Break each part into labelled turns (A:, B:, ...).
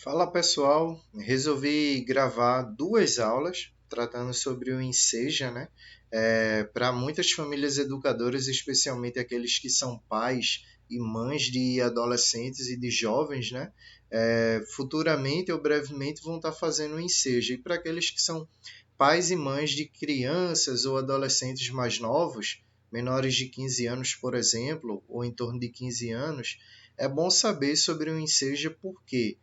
A: Fala pessoal, resolvi gravar duas aulas tratando sobre o Enseja, né? Para muitas famílias educadoras, especialmente aqueles que são pais e mães de adolescentes e de jovens, né? Futuramente ou brevemente vão estar fazendo o Enseja. E para aqueles que são pais e mães de crianças ou adolescentes mais novos, menores de 15 anos, por exemplo, ou em torno de 15 anos, é bom saber sobre o Enseja porque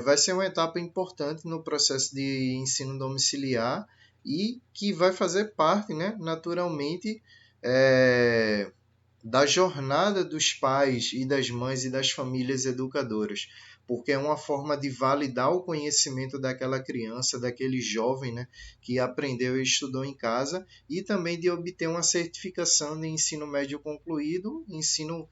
A: vai ser uma etapa importante no processo de ensino domiciliar e que vai fazer parte, né, naturalmente, é, da jornada dos pais e das mães e das famílias educadoras, porque é uma forma de validar o conhecimento daquela criança, daquele jovem, né, que aprendeu e estudou em casa, e também de obter uma certificação de ensino médio concluído, ensino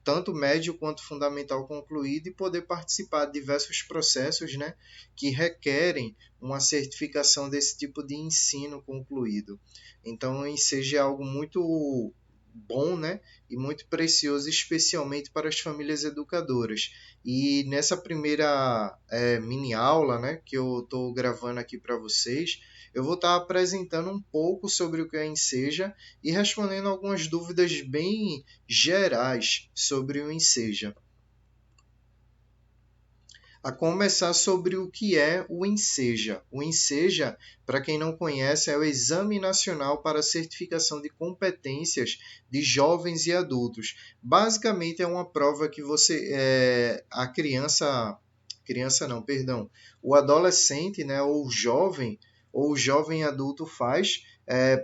A: tanto médio quanto fundamental concluído e poder participar de diversos processos, né, que requerem uma certificação desse tipo de ensino concluído. Então, seja algo muito bom, né, e muito precioso, especialmente para as famílias educadoras. E nessa primeira mini aula, né, que eu estou gravando aqui para vocês, eu vou estar apresentando um pouco sobre o que é Enseja e respondendo algumas dúvidas bem gerais sobre o Enseja. A começar sobre o que é o Enseja. O Enseja, para quem não conhece, é o Exame Nacional para a Certificação de Competências de Jovens e Adultos. Basicamente é uma prova que a criança não, perdão, o adolescente, né, ou o jovem adulto faz.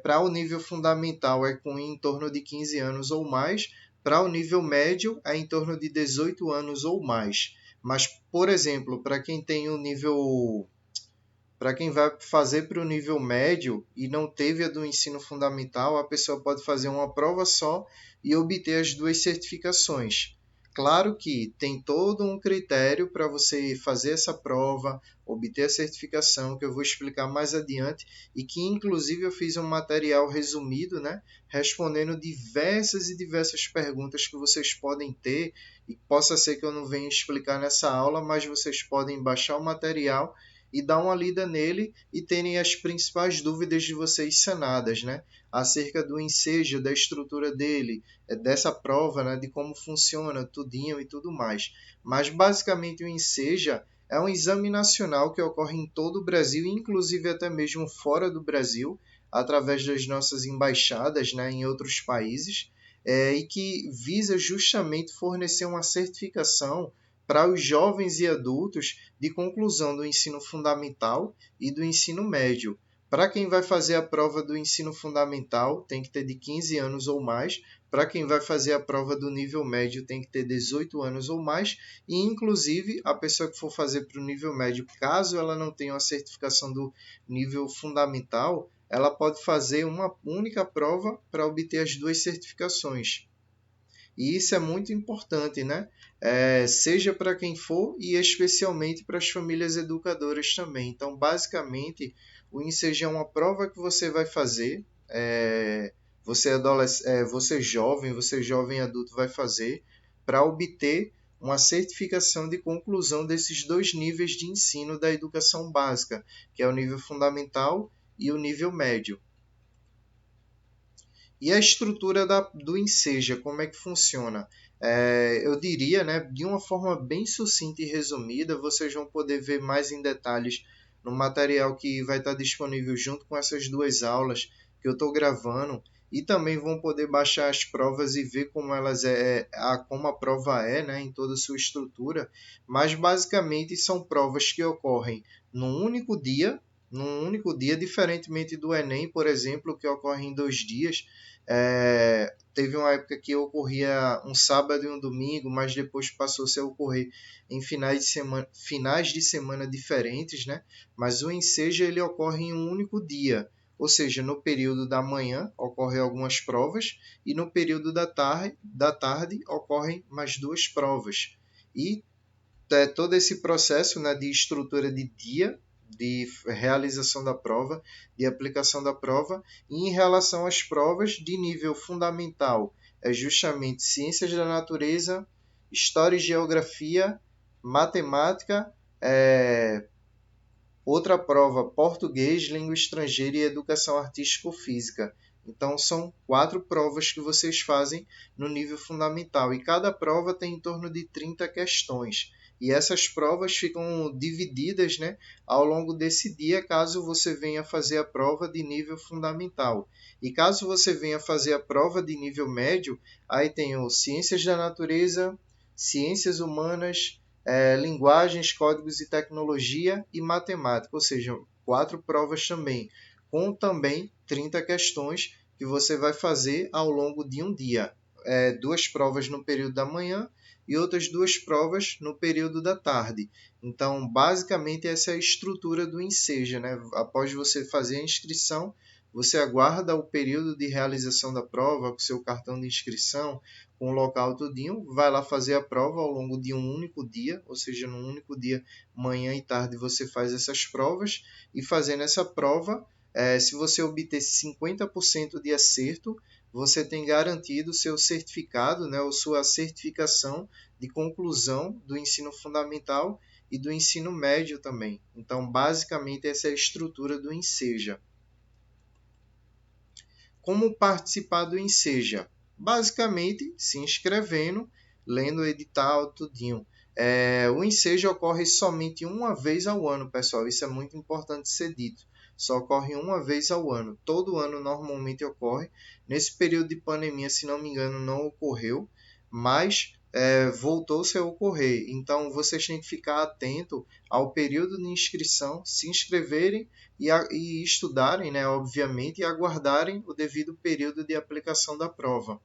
A: Para o nível fundamental é com em torno de 15 anos ou mais, para o nível médio é em torno de 18 anos ou mais. Mas, por exemplo, para quem vai fazer para o nível médio e não teve a do ensino fundamental, a pessoa pode fazer uma prova só e obter as duas certificações. Claro que tem todo um critério para você fazer essa prova, obter a certificação, que eu vou explicar mais adiante, e que inclusive eu fiz um material resumido, né, respondendo diversas e diversas perguntas que vocês podem ter, e possa ser que eu não venha explicar nessa aula, mas vocês podem baixar o material e dar uma lida nele e terem as principais dúvidas de vocês sanadas, né? Acerca do ensejo, da estrutura dele, dessa prova, né? De como funciona, tudinho e tudo mais. Mas basicamente o enseja é um exame nacional que ocorre em todo o Brasil, inclusive até mesmo fora do Brasil, através das nossas embaixadas, né, em outros países, e que visa justamente fornecer uma certificação para os jovens e adultos de conclusão do ensino fundamental e do ensino médio. Para quem vai fazer a prova do ensino fundamental, tem que ter de 15 anos ou mais. Para quem vai fazer a prova do nível médio, tem que ter 18 anos ou mais. E, inclusive, a pessoa que for fazer para o nível médio, caso ela não tenha a certificação do nível fundamental, ela pode fazer uma única prova para obter as duas certificações. E isso é muito importante, né? Seja para quem for e especialmente para as famílias educadoras também. Então, basicamente, o INSEJ é uma prova que você vai fazer, você jovem adulto vai fazer para obter uma certificação de conclusão desses dois níveis de ensino da educação básica, que é o nível fundamental e o nível médio. E a estrutura do Enseja, como é que funciona? Eu diria, né, de uma forma bem sucinta e resumida, vocês vão poder ver mais em detalhes no material que vai estar disponível junto com essas duas aulas que eu estou gravando, e também vão poder baixar as provas e ver como como a prova é, né, em toda a sua estrutura. Mas basicamente são provas que ocorrem num único dia, diferentemente do Enem, por exemplo, que ocorre em 2 dias. Teve uma época que ocorria um sábado e um domingo, mas depois passou-se a ocorrer em finais de semana diferentes, né? Mas o ensejo ele ocorre em um único dia, ou seja, no período da manhã ocorrem algumas provas e no período da tarde ocorrem mais duas provas. E todo esse processo, né, de estrutura de dia, de realização da prova, de aplicação da prova, e em relação às provas de nível fundamental, é justamente ciências da natureza, história e geografia, matemática, outra prova, português, língua estrangeira e educação artístico-física. Então, são 4 provas que vocês fazem no nível fundamental. E cada prova tem em torno de 30 questões. E essas provas ficam divididas, né, ao longo desse dia, caso você venha fazer a prova de nível fundamental. E caso você venha fazer a prova de nível médio, aí tem o Ciências da Natureza, Ciências Humanas, linguagens, códigos e tecnologia e matemática, ou seja, 4 provas também, com também 30 questões que você vai fazer ao longo de um dia. 2 provas no período da manhã e outras 2 provas no período da tarde. Então, basicamente, essa é a estrutura do Enseja, né? Após você fazer a inscrição, você aguarda o período de realização da prova com seu cartão de inscrição, com o local tudinho, vai lá fazer a prova ao longo de um único dia, ou seja, num único dia, manhã e tarde, você faz essas provas, e fazendo essa prova, se você obter 50% de acerto, você tem garantido o seu certificado, né, ou sua certificação de conclusão do ensino fundamental e do ensino médio também. Então, basicamente, essa é a estrutura do Enseja. Como participar do Enseja? Basicamente, se inscrevendo, lendo o edital, tudinho. O Enseja ocorre somente uma vez ao ano, pessoal. Isso é muito importante ser dito. Só ocorre uma vez ao ano. Todo ano normalmente ocorre. Nesse período de pandemia, se não me engano, não ocorreu, mas voltou-se a ocorrer. Então, vocês têm que ficar atento ao período de inscrição, se inscreverem e estudarem, né, obviamente, e aguardarem o devido período de aplicação da prova.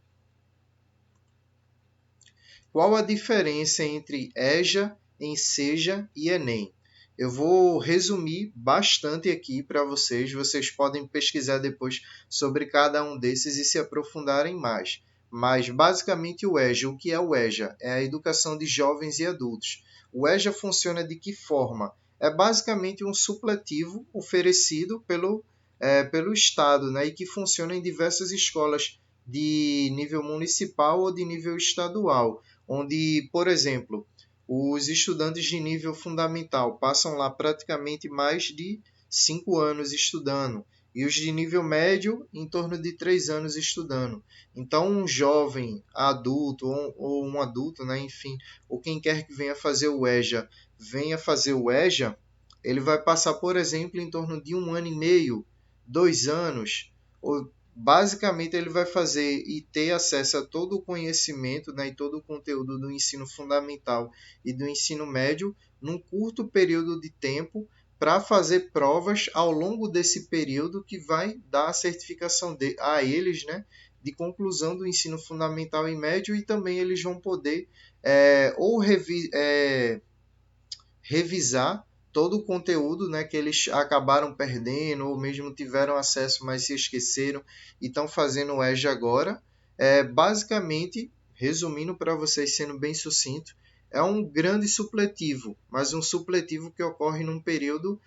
A: Qual a diferença entre EJA, Enseja e Enem? Eu vou resumir bastante aqui para vocês. Vocês podem pesquisar depois sobre cada um desses e se aprofundarem mais. Mas, basicamente, o EJA. O que é o EJA? É a educação de jovens e adultos. O EJA funciona de que forma? É basicamente um supletivo oferecido pelo Estado, né, e que funciona em diversas escolas de nível municipal ou de nível estadual, onde, por exemplo, os estudantes de nível fundamental passam lá praticamente mais de 5 anos estudando, e os de nível médio em torno de 3 anos estudando. Então, um jovem adulto ou um adulto, né, enfim, ou quem quer que venha fazer o EJA, ele vai passar, por exemplo, em torno de 1 ano e meio, 2 anos, ou basicamente ele vai fazer e ter acesso a todo o conhecimento, né, e todo o conteúdo do ensino fundamental e do ensino médio num curto período de tempo, para fazer provas ao longo desse período que vai dar a certificação a eles, né, de conclusão do ensino fundamental e médio, e também eles vão poder revisar todo o conteúdo, né, que eles acabaram perdendo ou mesmo tiveram acesso, mas se esqueceram e estão fazendo o EJA agora. Basicamente, resumindo para vocês, sendo bem sucinto, é um grande supletivo, mas um supletivo que ocorre num período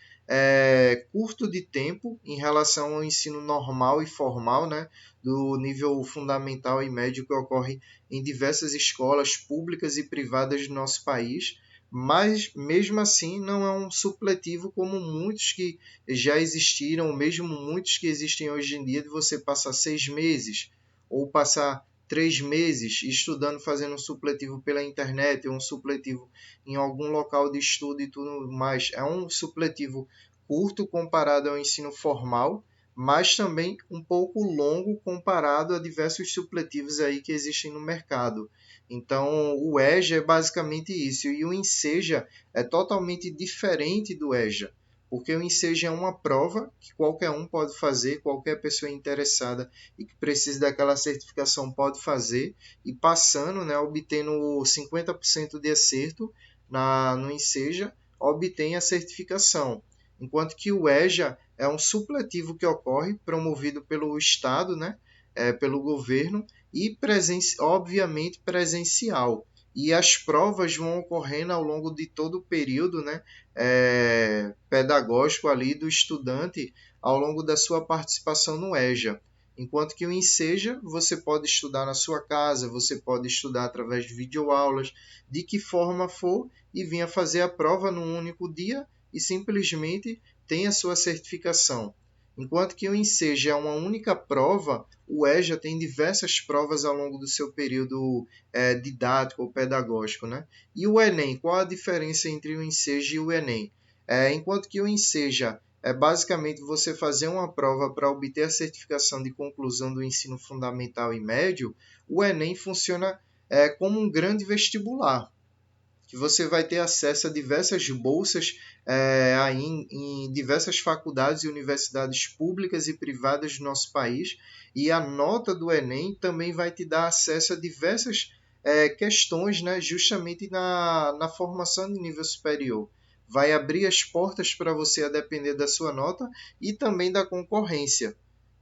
A: curto de tempo em relação ao ensino normal e formal, né, do nível fundamental e médio, que ocorre em diversas escolas públicas e privadas do nosso país. Mas mesmo assim não é um supletivo como muitos que já existiram, ou mesmo muitos que existem hoje em dia, de você passar 6 meses ou passar 3 meses estudando, fazendo um supletivo pela internet, ou um supletivo em algum local de estudo e tudo mais. É um supletivo curto comparado ao ensino formal, mas também um pouco longo comparado a diversos supletivos aí que existem no mercado. Então, o EJA é basicamente isso. E o Enseja é totalmente diferente do EJA, porque o Enseja é uma prova que qualquer um pode fazer, qualquer pessoa interessada e que precise daquela certificação pode fazer, e passando, né, obtendo 50% de acerto no Enseja, obtém a certificação. Enquanto que o EJA é um supletivo que ocorre, promovido pelo Estado, né, pelo governo, e obviamente presencial. E as provas vão ocorrendo ao longo de todo o período, né, pedagógico ali do estudante, ao longo da sua participação no EJA. Enquanto que o Enseja, você pode estudar na sua casa, você pode estudar através de videoaulas, de que forma for, e vir a fazer a prova num único dia e simplesmente tem a sua certificação. Enquanto que o Enseja é uma única prova, o EJA tem diversas provas ao longo do seu período didático ou pedagógico, né? E o Enem, qual a diferença entre o Enseja e o Enem? Enquanto que o Enseja é basicamente você fazer uma prova para obter a certificação de conclusão do ensino fundamental e médio, o Enem funciona como um grande vestibular, que você vai ter acesso a diversas bolsas aí em diversas faculdades e universidades públicas e privadas do nosso país, e a nota do Enem também vai te dar acesso a diversas questões, né, justamente na formação de nível superior. Vai abrir as portas para você a depender da sua nota e também da concorrência,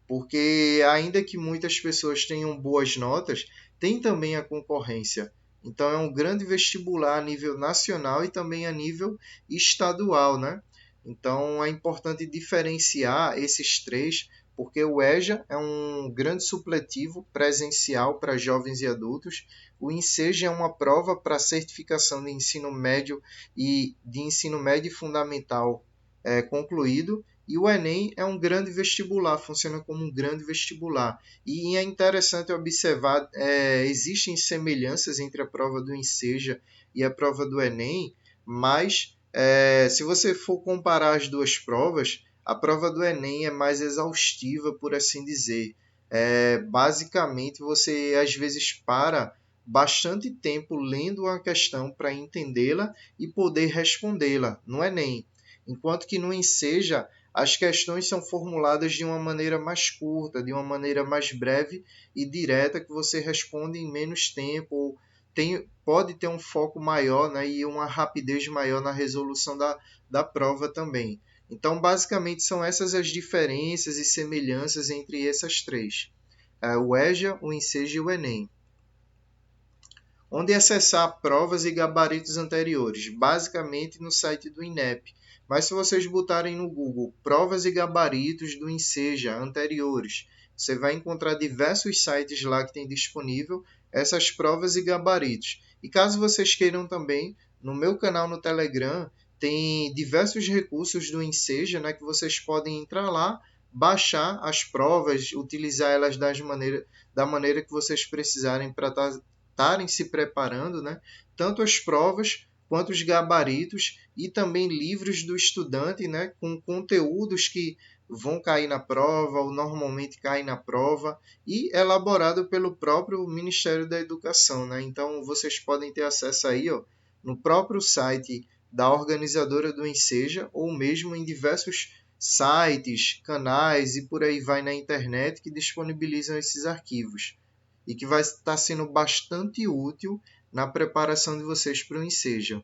A: porque ainda que muitas pessoas tenham boas notas, tem também a concorrência. Então é um grande vestibular a nível nacional e também a nível estadual, né? Então é importante diferenciar esses três, porque o EJA é um grande supletivo presencial para jovens e adultos, o Enseja é uma prova para certificação de ensino médio e de ensino médio fundamental concluído, e o Enem é um grande vestibular, funciona como um grande vestibular. E é interessante observar, existem semelhanças entre a prova do Enseja e a prova do Enem, mas se você for comparar as duas provas, a prova do Enem é mais exaustiva, por assim dizer. Basicamente, você às vezes para bastante tempo lendo uma questão para entendê-la e poder respondê-la no Enem. Enquanto que no Enseja, as questões são formuladas de uma maneira mais curta, de uma maneira mais breve e direta, que você responde em menos tempo, ou pode ter um foco maior, né, e uma rapidez maior na resolução da prova também. Então, basicamente, são essas as diferenças e semelhanças entre essas três. O EJA, o Enseja e o Enem. Onde acessar provas e gabaritos anteriores? Basicamente no site do INEP. Mas se vocês botarem no Google provas e gabaritos do Enseja anteriores, você vai encontrar diversos sites lá que tem disponível essas provas e gabaritos. E caso vocês queiram também, no meu canal no Telegram tem diversos recursos do Enseja, né, que vocês podem entrar lá, baixar as provas, utilizar elas da maneira que vocês precisarem para estarem se preparando, né? Tanto as provas quanto os gabaritos e também livros do estudante, né? Com conteúdos que vão cair na prova ou normalmente caem na prova e elaborado pelo próprio Ministério da Educação, né? Então vocês podem ter acesso aí, ó, no próprio site da organizadora do Enseja ou mesmo em diversos sites, canais e por aí vai na internet que disponibilizam esses arquivos e que vai estar sendo bastante útil na preparação de vocês para o Enseja.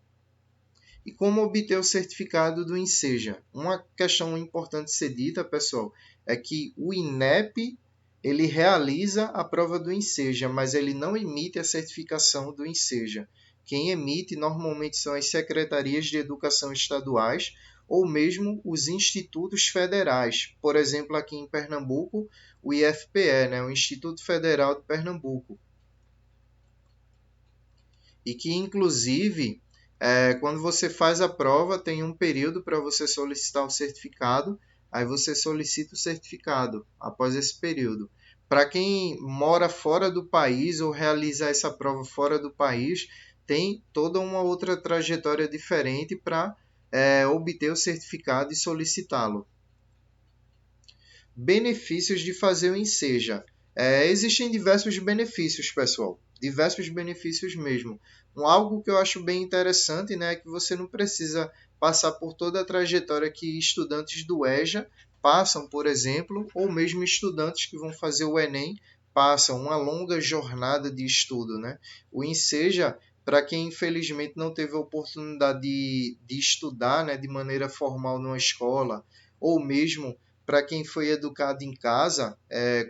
A: E como obter o certificado do Enseja? Uma questão importante ser dita, pessoal, é que o INEP ele realiza a prova do Enseja, mas ele não emite a certificação do Enseja. Quem emite normalmente são as secretarias de educação estaduais ou mesmo os institutos federais. Por exemplo, aqui em Pernambuco, o IFPE, né, o Instituto Federal de Pernambuco. E que, inclusive, quando você faz a prova, tem um período para você solicitar o certificado, aí você solicita o certificado após esse período. Para quem mora fora do país ou realiza essa prova fora do país, tem toda uma outra trajetória diferente para obter o certificado e solicitá-lo. Benefícios de fazer o Enseja. Existem diversos benefícios, pessoal. Diversos benefícios mesmo. Algo que eu acho bem interessante, né, é que você não precisa passar por toda a trajetória que estudantes do EJA passam, por exemplo, ou mesmo estudantes que vão fazer o Enem passam uma longa jornada de estudo, né? O Enseja, para quem infelizmente não teve a oportunidade de estudar, né, de maneira formal numa escola, ou mesmo para quem foi educado em casa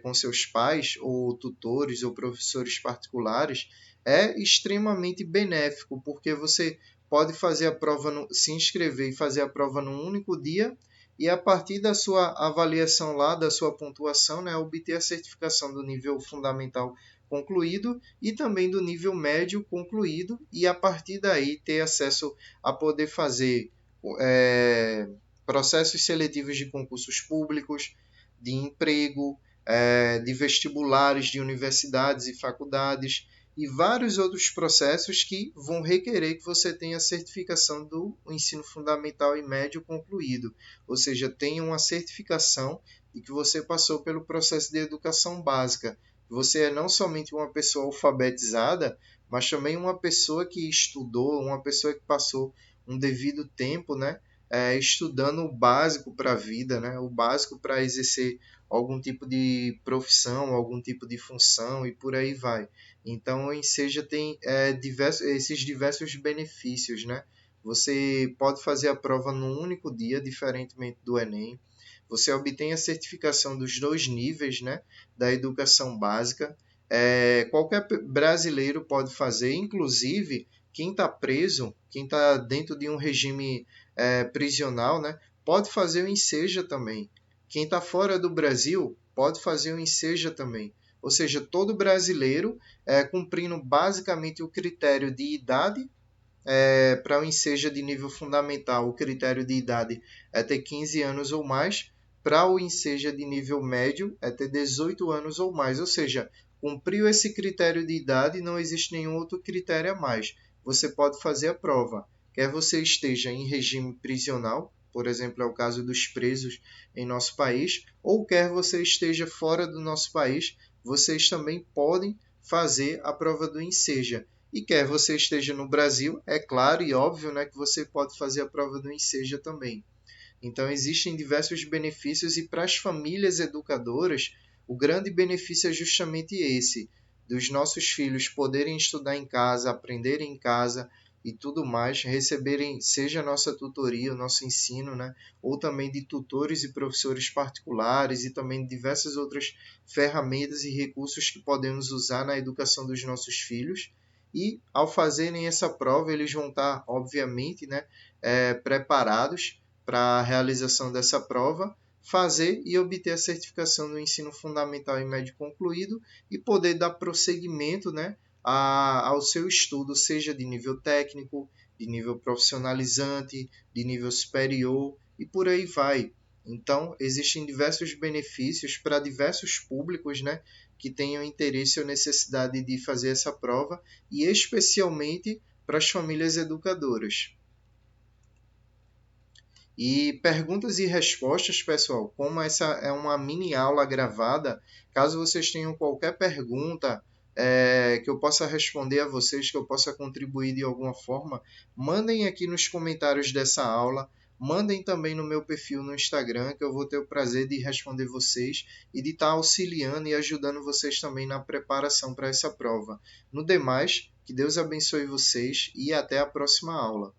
A: com seus pais, ou tutores, ou professores particulares, é extremamente benéfico, porque você pode fazer a prova, se inscrever e fazer a prova num único dia e a partir da sua avaliação lá, da sua pontuação, né, obter a certificação do nível fundamental concluído e também do nível médio concluído, e a partir daí ter acesso a poder fazer processos seletivos de concursos públicos, de emprego, de vestibulares de universidades e faculdades, e vários outros processos que vão requerer que você tenha a certificação do ensino fundamental e médio concluído, ou seja, tenha uma certificação de que você passou pelo processo de educação básica. Você é não somente uma pessoa alfabetizada, mas também uma pessoa que estudou, uma pessoa que passou um devido tempo, né, estudando o básico para a vida, né, o básico para exercer algum tipo de profissão, algum tipo de função e por aí vai. Então, o Enseja tem esses diversos benefícios, né? Você pode fazer a prova num único dia, diferentemente do Enem. Você obtém a certificação dos 2 níveis, né, da educação básica. Qualquer brasileiro pode fazer, inclusive quem está preso, quem está dentro de um regime prisional, né, pode fazer o Enseja também. Quem está fora do Brasil pode fazer o Enseja também. Ou seja, todo brasileiro, cumprindo basicamente o critério de idade, para o Enseja de nível fundamental, o critério de idade é ter 15 anos ou mais. Para o Enseja de nível médio, é ter 18 anos ou mais. Ou seja, cumpriu esse critério de idade, não existe nenhum outro critério a mais. Você pode fazer a prova. Quer você esteja em regime prisional, por exemplo, é o caso dos presos em nosso país, ou quer você esteja fora do nosso país, vocês também podem fazer a prova do Enseja. E quer você esteja no Brasil, é claro e óbvio, né, que você pode fazer a prova do Enseja também. Então, existem diversos benefícios, e para as famílias educadoras, o grande benefício é justamente esse, dos nossos filhos poderem estudar em casa, aprenderem em casa e tudo mais, receberem seja a nossa tutoria, o nosso ensino, né, ou também de tutores e professores particulares, e também diversas outras ferramentas e recursos que podemos usar na educação dos nossos filhos. E ao fazerem essa prova, eles vão estar, obviamente, né, preparados para a realização dessa prova, fazer e obter a certificação do ensino fundamental e médio concluído, e poder dar prosseguimento, né, ao seu estudo, seja de nível técnico, de nível profissionalizante, de nível superior e por aí vai. Então, existem diversos benefícios para diversos públicos, né, que tenham interesse ou necessidade de fazer essa prova, e especialmente para as famílias educadoras. E perguntas e respostas, pessoal, como essa é uma mini aula gravada, caso vocês tenham qualquer pergunta que eu possa responder a vocês, que eu possa contribuir de alguma forma, mandem aqui nos comentários dessa aula, mandem também no meu perfil no Instagram, que eu vou ter o prazer de responder vocês e de estar auxiliando e ajudando vocês também na preparação para essa prova. No demais, que Deus abençoe vocês e até a próxima aula.